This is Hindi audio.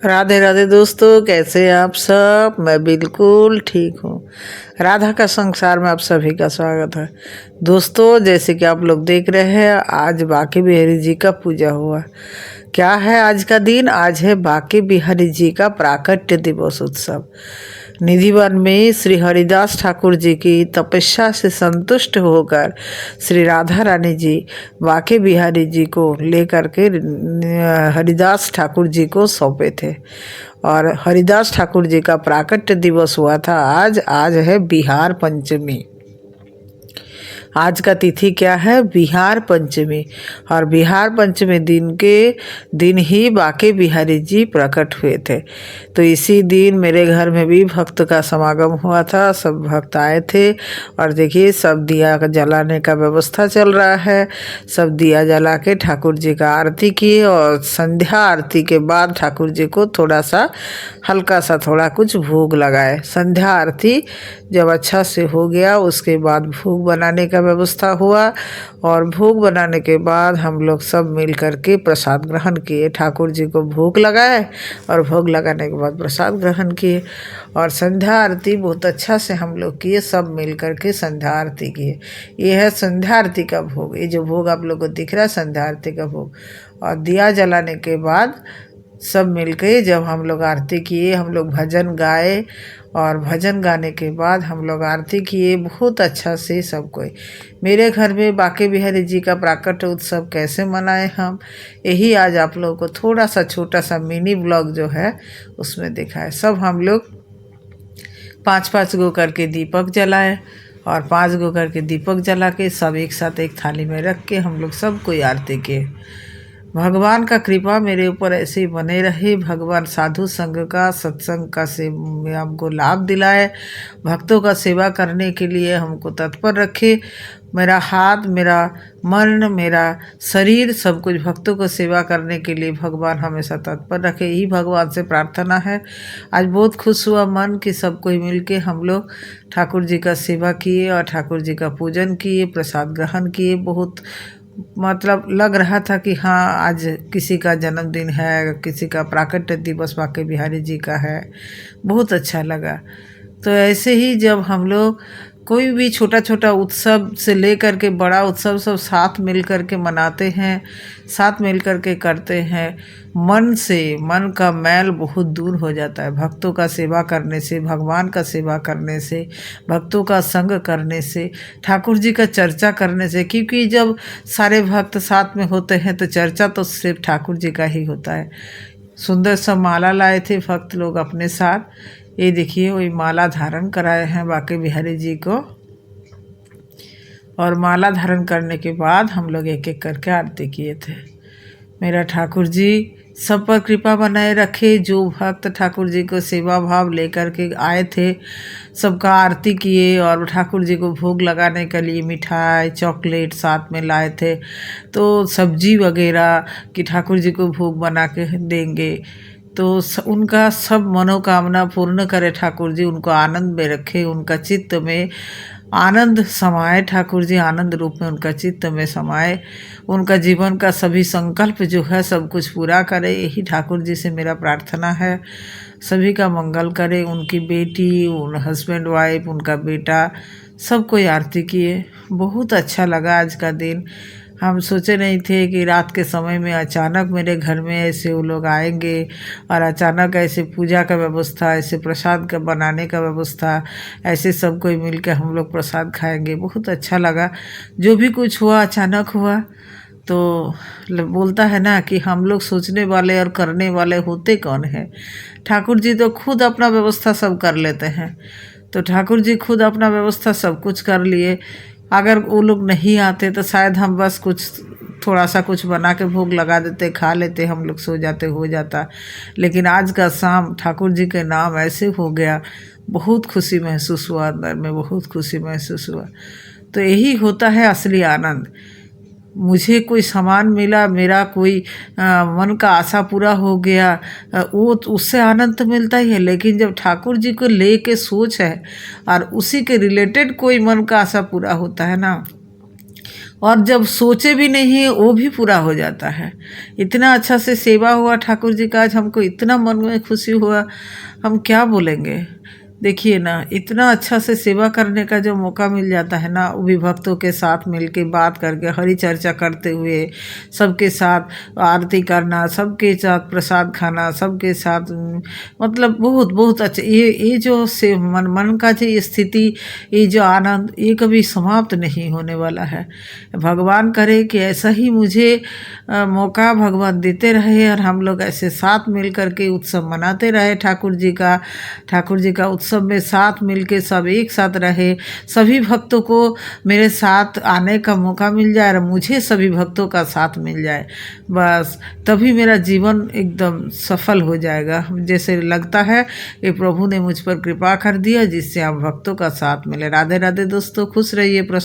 राधे राधे दोस्तों, कैसे हैं आप सब। मैं बिल्कुल ठीक हूँ। राधा का संसार में आप सभी का स्वागत है। दोस्तों, जैसे कि आप लोग देख रहे हैं, आज बांके बिहारी जी का पूजा हुआ। क्या है आज का दिन? आज है बांके बिहारी जी का प्राकट्य दिवस उत्सव। निधिवन में श्री हरिदास ठाकुर जी की तपस्या से संतुष्ट होकर श्री राधा रानी जी बांके बिहारी जी को लेकर के हरिदास ठाकुर जी को सौंपे थे और हरिदास ठाकुर जी का प्राकट्य दिवस हुआ था। आज है बिहार पंचमी। आज का तिथि क्या है? बिहार पंचमी। और बिहार पंचमी दिन ही बांके बिहारी जी प्रकट हुए थे। तो इसी दिन मेरे घर में भी भक्त का समागम हुआ था। सब भक्त आए थे और देखिए, सब दिया जलाने का व्यवस्था चल रहा है। सब दिया जला के ठाकुर जी का आरती किए और संध्या आरती के बाद ठाकुर जी को थोड़ा सा हल्का सा थोड़ा कुछ भोग लगाए। संध्या आरती जब अच्छा से हो गया, उसके बाद भोग बनाने का व्यवस्था हुआ और भोग बनाने के बाद हम लोग सब मिल कर के प्रसाद ग्रहण किए। ठाकुर जी को भोग लगाए और भोग लगाने के बाद प्रसाद ग्रहण किए और संध्या आरती बहुत अच्छा से हम लोग किए। सब मिल कर के संध्या आरती किए। ये है संध्या आरती का भोग। ये जो भोग आप लोग को दिख रहा है, संध्या आरती का भोग। और दिया जलाने के बाद सब मिलके जब हम लोग आरती किए, हम लोग भजन गाए और भजन गाने के बाद हम लोग आरती किए बहुत अच्छा से सब कोई। मेरे घर में बांके बिहारी जी का प्राकट्य उत्सव कैसे मनाए हम, यही आज आप लोगों को थोड़ा सा छोटा सा मिनी ब्लॉग जो है उसमें दिखाए। सब हम लोग 5-5 गो करके दीपक जलाए और 5 गो करके दीपक जला के सब एक साथ एक थाली में रख के हम लोग सब कोई आरती किए। भगवान का कृपा मेरे ऊपर ऐसे ही बने रहे। भगवान साधु संघ का, सत्संग का से हमको लाभ दिलाए। भक्तों का सेवा करने के लिए हमको तत्पर रखे। मेरा हाथ, मेरा मन, मेरा शरीर सब कुछ भक्तों को सेवा करने के लिए भगवान हमेशा तत्पर रखे, यही भगवान से प्रार्थना है। आज बहुत खुश हुआ मन कि सब कोई मिल के हम लोग ठाकुर जी का सेवा किए और ठाकुर जी का पूजन किए, प्रसाद ग्रहण किए। बहुत मतलब लग रहा था कि हाँ, आज किसी का जन्मदिन है, किसी का प्राकट्य दिवस बांके बिहारी जी का है। बहुत अच्छा लगा। तो ऐसे ही जब हम लोग कोई भी छोटा छोटा उत्सव से लेकर के बड़ा उत्सव सब साथ मिल कर के मनाते हैं, साथ मिल कर के करते हैं, मन का मैल बहुत दूर हो जाता है। भक्तों का सेवा करने से, भगवान का सेवा करने से, भक्तों का संग करने से, ठाकुर जी का चर्चा करने से। क्योंकि जब सारे भक्त साथ में होते हैं तो चर्चा तो सिर्फ ठाकुर जी का ही होता है। सुंदर सा माला लाए थे भक्त लोग अपने साथ। ये देखिए, वही माला धारण कराए हैं बांके बिहारी जी को। और माला धारण करने के बाद हम लोग एक एक करके आरती किए थे। मेरा ठाकुर जी सब पर कृपा बनाए रखे। जो भक्त ठाकुर जी को सेवा भाव लेकर के आए थे, सबका आरती किए और ठाकुर जी को भोग लगाने के लिए मिठाई, चॉकलेट साथ में लाए थे। तो सब्जी वगैरह कि ठाकुर जी को भोग बना के देंगे। तो उनका सब मनोकामना पूर्ण करे ठाकुर जी। उनको आनंद में रखे, उनका चित्त में आनंद समाए। ठाकुर जी आनंद रूप में उनका चित्त में समाए। उनका जीवन का सभी संकल्प जो है सब कुछ पूरा करे, यही ठाकुर जी से मेरा प्रार्थना है। सभी का मंगल करे। उनकी बेटी, उन हस्बैंड वाइफ, उनका बेटा, सब कोई आरती किए। बहुत अच्छा लगा आज का दिन। हम सोचे नहीं थे कि रात के समय में अचानक मेरे घर में ऐसे वो लोग आएंगे और अचानक ऐसे पूजा का व्यवस्था, ऐसे प्रसाद का बनाने का व्यवस्था, ऐसे सब कोई मिल के हम लोग प्रसाद खाएंगे। बहुत अच्छा लगा। जो भी कुछ हुआ अचानक हुआ। तो बोलता है ना कि हम लोग सोचने वाले और करने वाले होते कौन है। ठाकुर जी तो खुद अपना व्यवस्था सब कर लेते हैं। तो ठाकुर जी खुद अपना व्यवस्था सब कुछ कर लिए। अगर वो लोग नहीं आते तो शायद हम बस कुछ थोड़ा सा कुछ बना के भोग लगा देते, खा लेते, हम लोग सो जाते, हो जाता। लेकिन आज का शाम ठाकुर जी के नाम ऐसे हो गया। बहुत खुशी महसूस हुआ, अंदर में बहुत खुशी महसूस हुआ। तो यही होता है असली आनंद। मुझे कोई सामान मिला, मेरा कोई मन का आशा पूरा हो गया, वो उससे आनंद तो मिलता ही है। लेकिन जब ठाकुर जी को ले के सोच है और उसी के रिलेटेड कोई मन का आशा पूरा होता है ना, और जब सोचे भी नहीं वो भी पूरा हो जाता है। इतना अच्छा से सेवा हुआ ठाकुर जी का, आज हमको इतना मन में खुशी हुआ, हम क्या बोलेंगे। देखिए ना, इतना अच्छा से सेवा करने का जो मौका मिल जाता है ना, वो भी भक्तों के साथ मिलके बात करके हरि चर्चा करते हुए, सबके साथ आरती करना, सबके साथ प्रसाद खाना, सबके साथ मतलब बहुत बहुत अच्छा। ये जो से मन का जो ये स्थिति, ये जो आनंद, ये कभी समाप्त नहीं होने वाला है। भगवान करे कि ऐसा ही मुझे मौका भगवान देते रहे और हम लोग ऐसे साथ मिल करके उत्सव मनाते रहे ठाकुर जी का उत्सव में साथ मिलके सब एक साथ रहे। सभी भक्तों को मेरे साथ आने का मौका मिल जाए और मुझे सभी भक्तों का साथ मिल जाए, बस तभी मेरा जीवन एकदम सफल हो जाएगा। जैसे लगता है कि प्रभु ने मुझ पर कृपा कर दिया जिससे आप भक्तों का साथ मिले। राधे राधे दोस्तों, खुश रहिए।